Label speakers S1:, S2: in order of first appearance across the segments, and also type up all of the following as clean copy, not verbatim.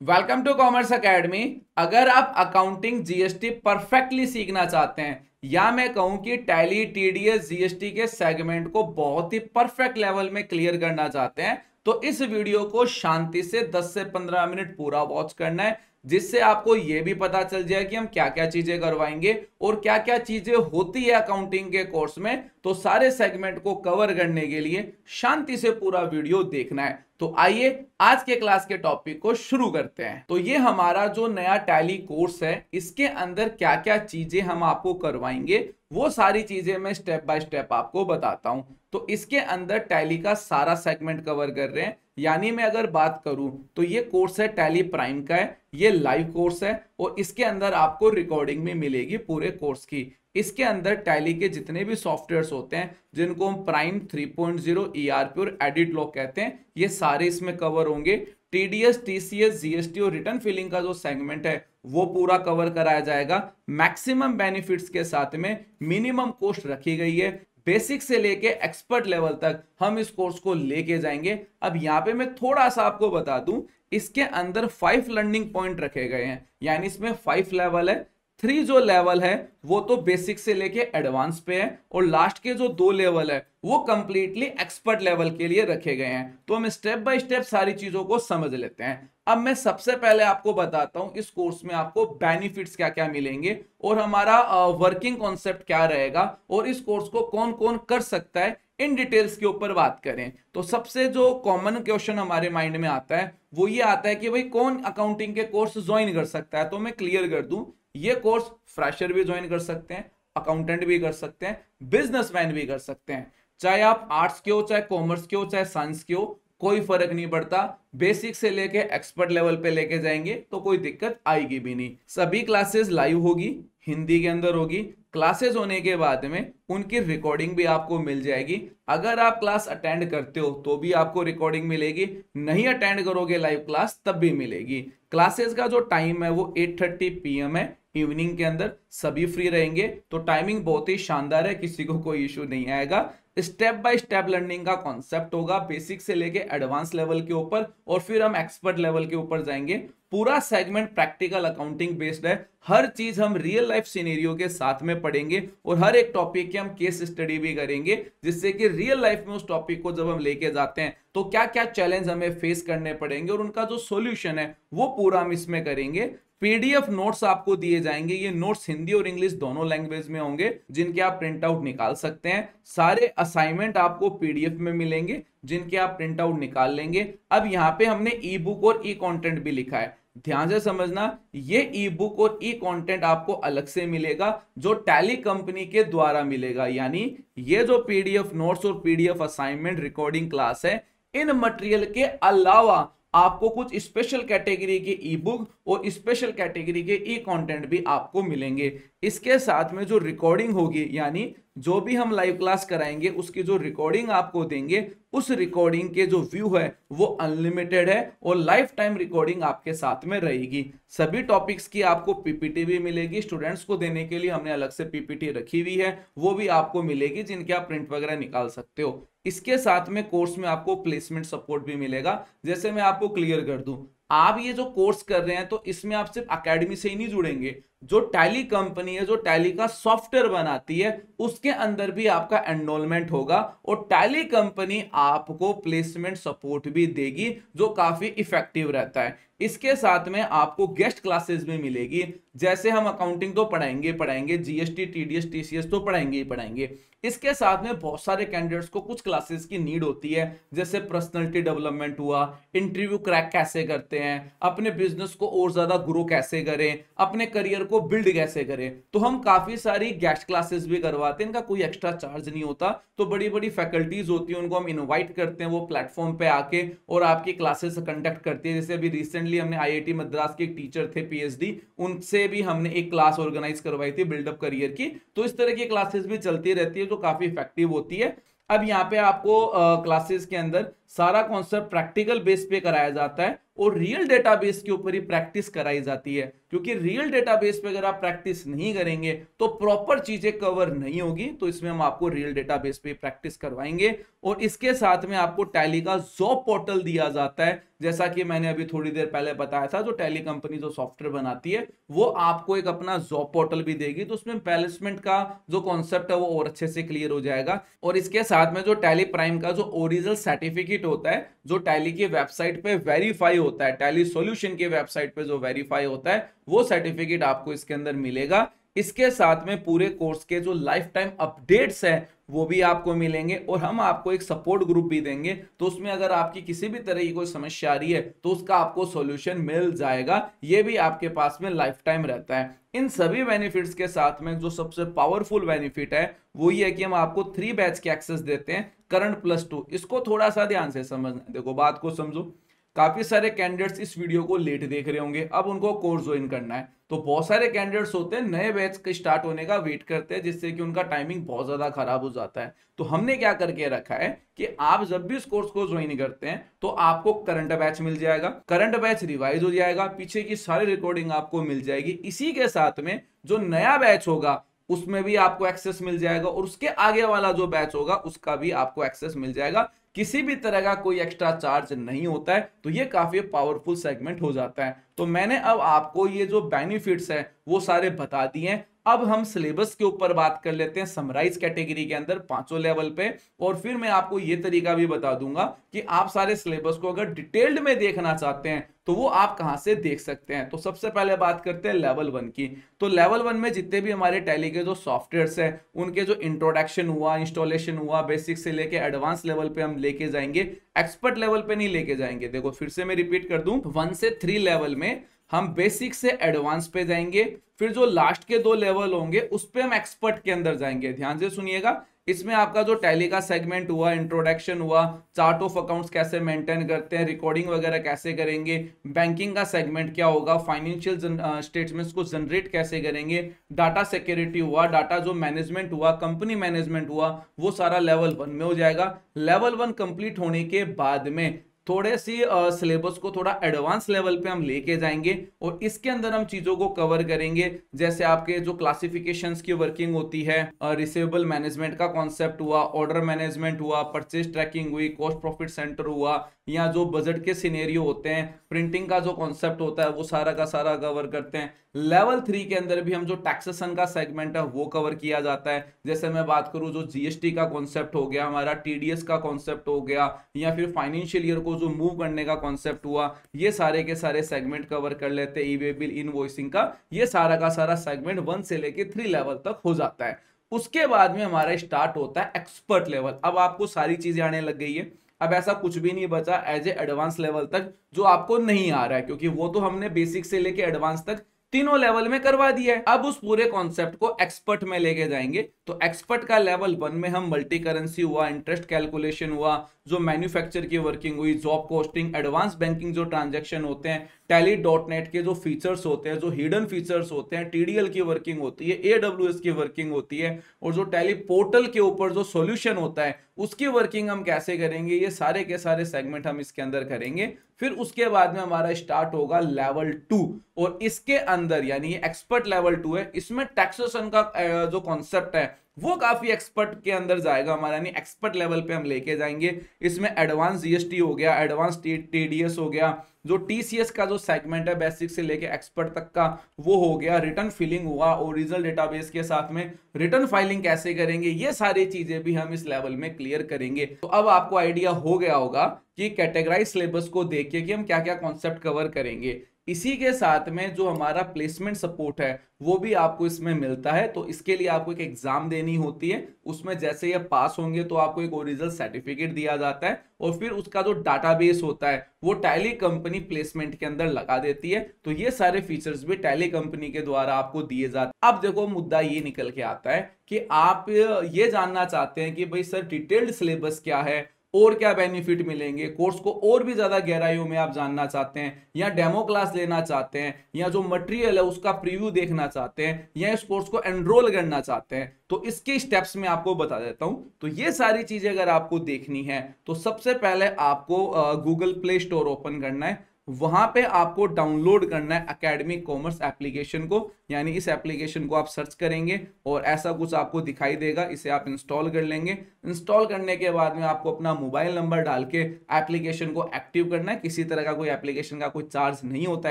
S1: Welcome to commerce academy. अगर आप accounting GST perfectly सीखना चाहते हैं या मैं कहूं कि टैली टीडीएस जीएसटी के सेगमेंट को बहुत ही परफेक्ट लेवल में क्लियर करना चाहते हैं तो इस वीडियो को शांति से 10 से 15 मिनट पूरा वॉच करना है, जिससे आपको यह भी पता चल जाए कि हम क्या क्या चीजें करवाएंगे और क्या क्या चीजें होती है अकाउंटिंग के कोर्स में। तो सारे सेगमेंट को कवर करने के लिए शांति से पूरा वीडियो देखना है। तो आइए आज के क्लास के टॉपिक को शुरू करते हैं। तो ये हमारा जो नया टैली कोर्स है, इसके अंदर क्या क्या चीजें हम आपको करवाएंगे वो सारी चीजें मैं स्टेप बाय स्टेप आपको बताता हूं। तो इसके अंदर टैली का सारा सेगमेंट कवर कर रहे हैं। यानी मैं अगर बात करूं तो ये कोर्स है टैली प्राइम का है, ये लाइव कोर्स है और इसके अंदर आपको रिकॉर्डिंग में मिलेगी पूरे कोर्स की। इसके अंदर टैली के जितने भी सॉफ्टवेयर्स होते हैं जिनको हम प्राइम 3.0 ईआरपी और एडिट लॉग कहते हैं, ये सारे इसमें कवर होंगे। टीडीएस, टीसीएस, जीएसटी और रिटर्न फिलिंग का जो सेगमेंट है वो पूरा कवर कराया जाएगा। मैक्सिमम बेनिफिट्स के साथ में मिनिमम कॉस्ट रखी गई है। बेसिक से लेके एक्सपर्ट लेवल तक हम इस कोर्स को लेके जाएंगे। अब यहाँ पे मैं थोड़ा सा आपको बता दूं, इसके अंदर 5 लर्निंग पॉइंट रखे गए हैं, यानी इसमें 5 लेवल है। 3 जो लेवल है वो तो बेसिक से लेके एडवांस पे है और लास्ट के जो 2 लेवल है वो कंप्लीटली एक्सपर्ट लेवल के लिए रखे गए हैं। तो हम स्टेप बाय स्टेप सारी चीजों को समझ लेते हैं। अब मैं सबसे पहले आपको बताता हूं इस कोर्स में आपको बेनिफिट्स क्या क्या मिलेंगे और हमारा वर्किंग कॉन्सेप्ट क्या रहेगा और इस कोर्स को कौन कौन कर सकता है, इन डिटेल्स के ऊपर बात करें तो सबसे जो कॉमन क्वेश्चन हमारे माइंड में आता है वो ये आता है कि भाई कौन अकाउंटिंग के कोर्स ज्वाइन कर सकता है। तो मैं क्लियर कर दूं, ये कोर्स फ्रेशर भी ज्वाइन कर सकते हैं, अकाउंटेंट भी कर सकते हैं, बिजनेसमैन भी कर सकते हैं। चाहे आप आर्ट्स के हो, चाहे कॉमर्स के हो, चाहे साइंस के हो, कोई फर्क नहीं पड़ता। बेसिक से लेके एक्सपर्ट लेवल पे लेके जाएंगे तो कोई दिक्कत आएगी भी नहीं। सभी क्लासेस लाइव होगी, हिंदी के अंदर होगी। क्लासेस होने के बाद में उनकी रिकॉर्डिंग भी आपको मिल जाएगी। अगर आप क्लास अटेंड करते हो तो भी आपको रिकॉर्डिंग मिलेगी, नहीं अटेंड करोगे लाइव क्लास तब भी मिलेगी। क्लासेस का जो टाइम है वो 8:30 PM है, इवनिंग के अंदर सभी फ्री रहेंगे। तो टाइमिंग बहुत ही शानदार है, किसी को कोई इशू नहीं आएगा। स्टेप बाय स्टेप लर्निंग का कॉन्सेप्ट होगा, बेसिक से लेके एडवांस लेवल के ऊपर और फिर हम एक्सपर्ट लेवल के ऊपर जाएंगे। पूरा सेगमेंट प्रैक्टिकल अकाउंटिंग बेस्ड है, हर चीज हम रियल लाइफ सिनेरियो के साथ में पढ़ेंगे और हर एक टॉपिक की हम केस स्टडी भी करेंगे, जिससे कि रियल लाइफ में उस टॉपिक को जब हम लेके जाते हैं तो क्या क्या चैलेंज हमें फेस करने पड़ेंगे और उनका जो सॉल्यूशन है वो पूरा हम इसमें करेंगे। पीडीएफ नोट्स आपको दिए जाएंगे, ये नोट्स हिंदी और इंग्लिश दोनों लैंग्वेज में होंगे, जिनके आप प्रिंट आउट निकाल सकते हैं। सारे असाइनमेंट आपको पीडीएफ में मिलेंगे, जिनके आप प्रिंट आउट निकाल लेंगे। अब यहाँ पे हमने ई बुक और ई कंटेंट भी लिखा है, ध्यान से समझना। ये ई बुक और ई कंटेंट आपको अलग से मिलेगा, जो टैली कंपनी के द्वारा मिलेगा। यानी ये जो पीडीएफ नोट्स और पीडीएफ असाइनमेंट रिकॉर्डिंग क्लास है, इन मटेरियल के अलावा आपको कुछ स्पेशल कैटेगरी के ई बुक और स्पेशल कैटेगरी के ई कंटेंट भी आपको मिलेंगे। इसके साथ में जो रिकॉर्डिंग होगी, यानी जो भी हम लाइव क्लास कराएंगे उसकी जो रिकॉर्डिंग आपको देंगे, उस रिकॉर्डिंग के जो व्यू है वो अनलिमिटेड है और लाइफ टाइम रिकॉर्डिंग आपके साथ में रहेगी। सभी टॉपिक्स की आपको पीपीटी भी मिलेगी, स्टूडेंट्स को देने के लिए हमने अलग से पीपीटी रखी हुई है, वो भी आपको मिलेगी, जिनके आप प्रिंट वगैरह निकाल सकते हो। इसके साथ में कोर्स में आपको प्लेसमेंट सपोर्ट भी मिलेगा। जैसे मैं आपको क्लियर कर दूं, आप ये जो कोर्स कर रहे हैं तो इसमें आप सिर्फ एकेडमी से ही नहीं जुड़ेंगे, जो टैली कंपनी है, जो टैली का सॉफ्टवेयर बनाती है, उसके अंदर भी आपका एनरोलमेंट होगा और टैली कंपनी आपको प्लेसमेंट सपोर्ट भी देगी, जो काफी इफेक्टिव रहता है। इसके साथ में आपको गेस्ट क्लासेस भी मिलेगी। जैसे हम अकाउंटिंग तो पढ़ाएंगे, जीएसटी, टीडीएस, टीसीएस तो पढ़ाएंगे ही पढ़ाएंगे। इसके साथ में बहुत सारे कैंडिडेट्स को कुछ क्लासेस की नीड होती है, जैसे पर्सनालिटी डेवलपमेंट हुआ, इंटरव्यू क्रैक कैसे करते हैं, अपने बिजनेस को और ज्यादा ग्रो कैसे करें, अपने करियर को बिल्ड कैसे करें। तो हम काफी सारी गेस्ट क्लासेस भी करवाते हैं, इनका कोई एक्स्ट्रा चार्ज नहीं होता। तो बड़ी बड़ी फैकल्टीज होती है, उनको हम इनवाइट करते हैं, वो प्लेटफॉर्म पे आके और आपकी क्लासेस कंडक्ट करती है। जैसे अभी रिसेंटली हमने आईआईटी मद्रास के एक टीचर थे पीएचडी, उनसे भी हमने एक क्लास ऑर्गेनाइज करवाई थी बिल्डअप करियर की। तो इस तरह की क्लासेस भी चलती रहती है, जो काफी इफेक्टिव होती है। अब यहाँ पे आपको क्लासेस के अंदर सारा कॉन्सेप्ट प्रैक्टिकल बेस पे कराया जाता है और रियल डेटाबेस के ऊपर ही प्रैक्टिस कराई जाती है, क्योंकि रियल डेटाबेस पे अगर आप प्रैक्टिस नहीं करेंगे तो प्रॉपर चीजें कवर नहीं होगी। तो इसमें हम आपको रियल डेटाबेस पे प्रैक्टिस करवाएंगे। और इसके साथ में आपको टैली का जॉब पोर्टल दिया जाता है, जैसा कि मैंने अभी थोड़ी देर पहले बताया था। जो टैली कंपनी जो सॉफ्टवेयर बनाती है वो आपको एक अपना जॉब पोर्टल भी देगी, तो उसमें प्लेसमेंट का जो कॉन्सेप्ट है वो और अच्छे से क्लियर हो जाएगा। और इसके साथ में जो टैली प्राइम का जो ओरिजिनल सर्टिफिकेट होता है, जो टैली की वेबसाइट पे वेरीफाई होता है, टैली सॉल्यूशन की वेबसाइट पे जो वेरीफाई होता है, वो सर्टिफिकेट आपको इसके अंदर मिलेगा। इसके साथ में पूरे कोर्स के जो लाइफ टाइम अपडेट्स हैं वो भी आपको मिलेंगे, और हम आपको एक सपोर्ट ग्रुप भी देंगे। तो उसमें अगर आपकी किसी भी तरह की कोई समस्या आ रही है तो उसका आपको सॉल्यूशन मिल जाएगा, ये भी आपके पास में लाइफ टाइम रहता है। इन सभी बेनिफिट्स के साथ में जो सबसे पावरफुल बेनिफिट है वो ये है कि हम आपको 3 बैच के एक्सेस देते हैं, करंट प्लस 2। इसको थोड़ा सा ध्यान से समझना, देखो बात को समझो। काफी सारे कैंडिडेट्स इस वीडियो को लेट देख रहे होंगे, अब उनको कोर्स ज्वाइन करना है, तो बहुत सारे कैंडिडेट्स होते हैं नए बैच के स्टार्ट होने का वेट करते हैं, जिससे कि उनका टाइमिंग बहुत ज्यादा खराब हो जाता है। तो हमने क्या करके रखा है कि आप जब भी इस कोर्स को ज्वाइन करते हैं तो आपको करंट बैच मिल जाएगा, करंट बैच रिवाइज हो जाएगा, पीछे की सारी रिकॉर्डिंग आपको मिल जाएगी। इसी के साथ में जो नया बैच होगा उसमें भी आपको एक्सेस मिल जाएगा, और उसके आगे वाला जो बैच होगा उसका भी आपको एक्सेस मिल जाएगा। किसी भी तरह का कोई एक्स्ट्रा चार्ज नहीं होता है, तो ये काफी पावरफुल सेगमेंट हो जाता है। तो मैंने अब आपको ये जो बेनिफिट्स है वो सारे बता दिए हैं। अब हम सिलेबस के ऊपर बात कर लेते हैं समराइज कैटेगरी के अंदर 5 लेवल पे, और फिर मैं आपको ये तरीका भी बता दूंगा कि आप सारे सिलेबस को अगर डिटेल्ड में देखना चाहते हैं तो वो आप कहां से देख सकते हैं। तो सबसे पहले बात करते हैं लेवल 1 की। तो लेवल 1 में जितने भी हमारे टैली के जो सॉफ्टवेयर्स हैं उनके जो इंट्रोडक्शन हुआ, इंस्टॉलेशन हुआ, बेसिक से लेके एडवांस लेवल पे हम लेके जाएंगे, एक्सपर्ट लेवल पे नहीं लेके जाएंगे। देखो फिर से मैं रिपीट कर दूं, 1 से 3 लेवल में हम बेसिक से एडवांस पे जाएंगे, फिर जो लास्ट के 2 लेवल होंगे उस पे हम एक्सपर्ट के अंदर जाएंगे। ध्यान से सुनिएगा, इसमें आपका जो टैली का सेगमेंट हुआ, इंट्रोडक्शन हुआ, चार्ट ऑफ अकाउंट्स कैसे मेंटेन करते हैं, रिकॉर्डिंग वगैरह कैसे करेंगे, बैंकिंग का सेगमेंट क्या होगा, फाइनेंशियल स्टेटमेंट्स को जनरेट कैसे करेंगे, डाटा सिक्योरिटी हुआ, डाटा जो मैनेजमेंट हुआ, कंपनी मैनेजमेंट हुआ, वो सारा लेवल 1 में हो जाएगा। लेवल 1 कंप्लीट होने के बाद में थोड़े सी सिलेबस को थोड़ा एडवांस लेवल पे हम लेके जाएंगे, और इसके अंदर हम चीजों को कवर करेंगे, जैसे आपके जो क्लासिफिकेशंस की वर्किंग होती है, रिसीवेबल मैनेजमेंट का कॉन्सेप्ट हुआ, ऑर्डर मैनेजमेंट हुआ, परचेज ट्रैकिंग हुई, कॉस्ट प्रॉफिट सेंटर हुआ, या जो बजट के सिनेरियो होते हैं, प्रिंटिंग का जो कॉन्सेप्ट होता है वो सारा का सारा कवर करते हैं। लेवल 3 के अंदर भी हम जो टैक्सेशन का सेगमेंट है वो कवर किया जाता है। जैसे मैं बात करूं जो जीएसटी का कॉन्सेप्ट हो गया, हमारा टीडीएस का कॉन्सेप्ट हो गया, या फिर फाइनेंशियल ईयर को जो मूव करने का कॉन्सेप्ट हुआ, ये सारे के सारे सेगमेंट कवर कर लेते हैं। ई वे बिल, इनवॉइसिंग का ये सारा का सारा सेगमेंट 1 से लेके 3 लेवल तक हो जाता है। उसके बाद में हमारा स्टार्ट होता है एक्सपर्ट लेवल। अब आपको सारी चीजें आने लग गई है, अब ऐसा कुछ भी नहीं बचा एज ए एडवांस लेवल तक जो आपको नहीं आ रहा है, क्योंकि वो तो हमने बेसिक से लेके एडवांस तक तीनों लेवल में करवा दिया है। अब उस पूरे कॉन्सेप्ट को एक्सपर्ट में लेके जाएंगे। तो एक्सपर्ट का लेवल 1 में हम मल्टी करेंसी हुआ, इंटरेस्ट कैलकुलेशन हुआ, जो मैन्युफैक्चर की वर्किंग हुई, जॉब कोस्टिंग, एडवांस बैंकिंग जो ट्रांजैक्शन होते हैं, टैली .net के जो फीचर्स होते हैं, जो हिडन फीचर्स होते हैं, टीडीएल की वर्किंग होती है, एडब्ल्यूएस की वर्किंग होती है, और जो टैली पोर्टल के ऊपर जो सॉल्यूशन होता है उसकी वर्किंग हम कैसे करेंगे, ये सारे के सारे सेगमेंट हम इसके अंदर करेंगे। फिर उसके बाद में हमारा स्टार्ट होगा लेवल 2, और इसके अंदर यानी ये एक्सपर्ट लेवल 2 है, इसमें टैक्सेशन का जो कॉन्सेप्ट है वो काफी एक्सपर्ट के अंदर जाएगा हमारा, यानी एक्सपर्ट लेवल पे हम लेके जाएंगे। इसमें एडवांस जीएसटी हो गया, एडवांस टीडीएस हो गया, जो टीसीएस का जो सेगमेंट है बेसिक से लेके एक्सपर्ट तक का वो हो गया, रिटर्न फिलिंग हुआ, ओरिजिनल डेटाबेस के साथ में रिटर्न फाइलिंग कैसे करेंगे, ये सारी चीजें भी हम इस लेवल में क्लियर करेंगे। तो अब आपको आइडिया हो गया होगा कि कैटेगराइज सिलेबस को देखिए कि हम क्या क्या कॉन्सेप्ट कवर करेंगे। इसी के साथ में जो हमारा प्लेसमेंट सपोर्ट है वो भी आपको इसमें मिलता है। तो इसके लिए आपको एक एग्जाम देनी होती है, उसमें जैसे ये पास होंगे तो आपको एक ओरिजिनल सर्टिफिकेट दिया जाता है, और फिर उसका जो डाटाबेस होता है वो टैली कंपनी प्लेसमेंट के अंदर लगा देती है। तो ये सारे फीचर्स भी टैली कंपनी के द्वारा आपको दिए जाते हैं। अब देखो मुद्दा ये निकल के आता है कि आप ये जानना चाहते हैं कि भाई सर डिटेल्ड सिलेबस क्या है और क्या बेनिफिट मिलेंगे, कोर्स को और भी ज्यादा गहराइयों में आप जानना चाहते हैं, या डेमो क्लास लेना चाहते हैं, या जो मटेरियल है उसका प्रीव्यू देखना चाहते हैं, या इस कोर्स को एनरोल करना चाहते हैं, तो इसके स्टेप्स में आपको बता देता हूं। तो ये सारी चीजें अगर आपको देखनी है तो सबसे पहले आपको गूगल प्ले स्टोर ओपन करना है। वहां पे आपको डाउनलोड करना है एकेडमिक कॉमर्स एप्लीकेशन को, यानी इस एप्लीकेशन को आप सर्च करेंगे और ऐसा कुछ आपको दिखाई देगा, इसे आप इंस्टॉल कर लेंगे। इंस्टॉल करने के बाद में आपको अपना मोबाइल नंबर डाल के एप्लीकेशन को एक्टिव करना है। किसी तरह का कोई एप्लीकेशन का कोई चार्ज नहीं होता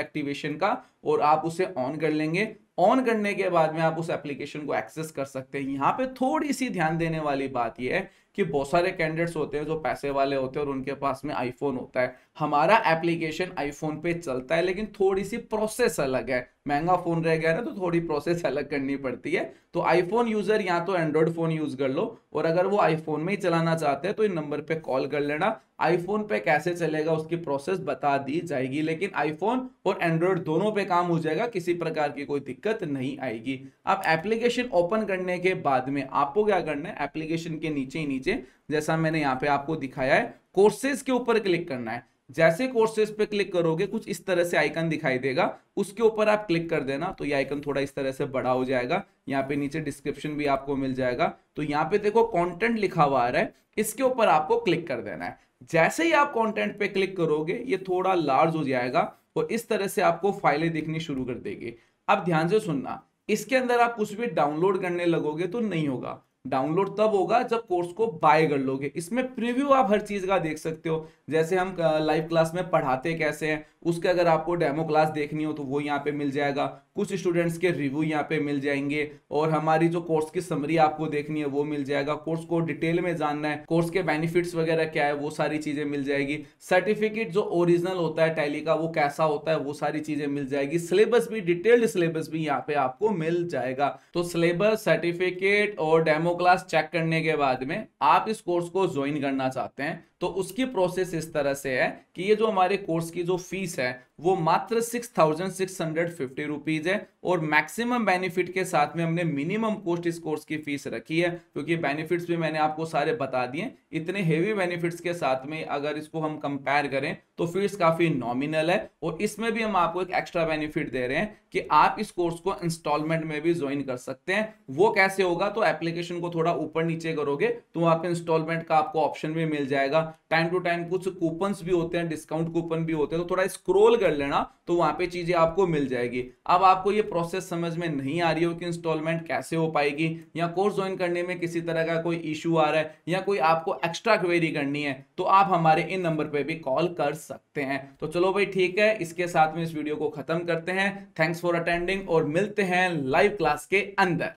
S1: एक्टिवेशन का, और आप उसे ऑन कर लेंगे। ऑन करने के बाद में आप उस एप्लीकेशन को एक्सेस कर सकते हैं। यहाँ पे थोड़ी सी ध्यान देने वाली बात यह है कि बहुत सारे कैंडिडेट्स होते हैं जो पैसे वाले होते हैं और उनके पास में आईफोन होता है। हमारा एप्लीकेशन आईफोन पे चलता है, लेकिन थोड़ी सी प्रोसेस अलग है। महंगा फोन रह गया ना, तो थोड़ी प्रोसेस अलग करनी पड़ती है। तो आईफोन यूजर या तो एंड्रॉइड फोन यूज कर लो, और अगर वो आईफोन में ही चलाना चाहते हैं तो इन नंबर पे कॉल कर लेना। आईफोन पे कैसे चलेगा उसकी प्रोसेस बता दी जाएगी, लेकिन आईफोन और एंड्रॉइड दोनों पे काम हो जाएगा, किसी प्रकार की कोई दिक्कत नहीं आएगी। अब एप्लीकेशन ओपन करने के बाद में आपको क्या करना है, एप्लीकेशन के नीचे ही नीचे जैसा मैंने यहाँ पे आपको दिखाया है, कोर्सेज के ऊपर क्लिक करना है। जैसे कोर्सेज पे क्लिक करोगे कुछ इस तरह से आइकन दिखाई देगा, उसके ऊपर आप क्लिक कर देना तो ये आइकन थोड़ा इस तरह से बड़ा हो जाएगा। यहाँ पे नीचे डिस्क्रिप्शन भी आपको मिल जाएगा। तो यहाँ पे देखो कंटेंट लिखा हुआ आ रहा है, इसके ऊपर आपको क्लिक कर देना है। जैसे ही आप कंटेंट पे क्लिक करोगे ये थोड़ा लार्ज हो जाएगा और इस तरह से आपको फाइलें दिखनी शुरू कर देगी। अब ध्यान से सुनना, इसके अंदर आप कुछ भी डाउनलोड करने लगोगे तो नहीं होगा। डाउनलोड तब होगा जब कोर्स को बाय कर लोगे। इसमें प्रीव्यू आप हर चीज का देख सकते हो, जैसे हम लाइव क्लास में पढ़ाते कैसे हैं उसके अगर आपको डेमो क्लास देखनी हो तो वो यहाँ पे मिल जाएगा। कुछ स्टूडेंट्स के रिव्यू यहाँ पे मिल जाएंगे, और हमारी जो कोर्स की समरी आपको देखनी है वो मिल जाएगा। कोर्स को डिटेल में जानना है, कोर्स के बेनिफिट्स वगैरह क्या है, वो सारी चीजें मिल जाएगी। सर्टिफिकेट जो ओरिजिनल होता है टैली का वो कैसा होता है, वो सारी चीजें मिल जाएगी। सिलेबस भी, डिटेल्ड सिलेबस भी यहाँ पे आपको मिल जाएगा। तो सिलेबस, सर्टिफिकेट और डेमो क्लास चेक करने के बाद में आप इस कोर्स को ज्वाइन करना चाहते हैं तो उसकी प्रोसेस इस तरह से है कि ये जो हमारे कोर्स की जो फीस है वो मात्र 6,650 रुपीज है, और मैक्सिमम बेनिफिट के साथ में हमने मिनिमम कॉस्ट इस कोर्स की फीस रखी है, क्योंकि बेनिफिट्स भी मैंने आपको सारे बता दिए। इतने हेवी बेनिफिट्स के साथ में अगर इसको हम कंपेयर करें तो फीस काफी नॉमिनल है, और इसमें भी हम आपको एक एक्स्ट्रा बेनिफिट दे रहे हैं कि आप इस कोर्स को इंस्टॉलमेंट में भी ज्वाइन कर सकते हैं। वो कैसे होगा, तो एप्लीकेशन को थोड़ा ऊपर नीचे करोगे तो वहां पे इंस्टॉलमेंट का आपको ऑप्शन भी मिल जाएगा। टाइम टू टाइम कुछ कूपन्स भी होते हैं, डिस्काउंट कूपन भी होते हैं, तो थोड़ा स्क्रॉल कर लेना तो वहां पे चीजें आपको मिल जाएगी। अब आपको ये प्रोसेस समझ में नहीं आ रही हो कि इंस्टॉलमेंट कैसे हो पाएगी, या कोर्स ज्वाइन करने में किसी तरह का कोई इशू आ रहा है, या कोई आपको एक्स्ट्रा क्वेरी करनी है, तो आप हमारे इन नंबर पे भी कॉल कर सकते हैं। तो चलो भाई ठीक है, इसके साथ में इस वीडियो को खत्म करते हैं। थैंक्स फॉर अटेंडिंग और मिलते हैं लाइव क्लास के अंदर।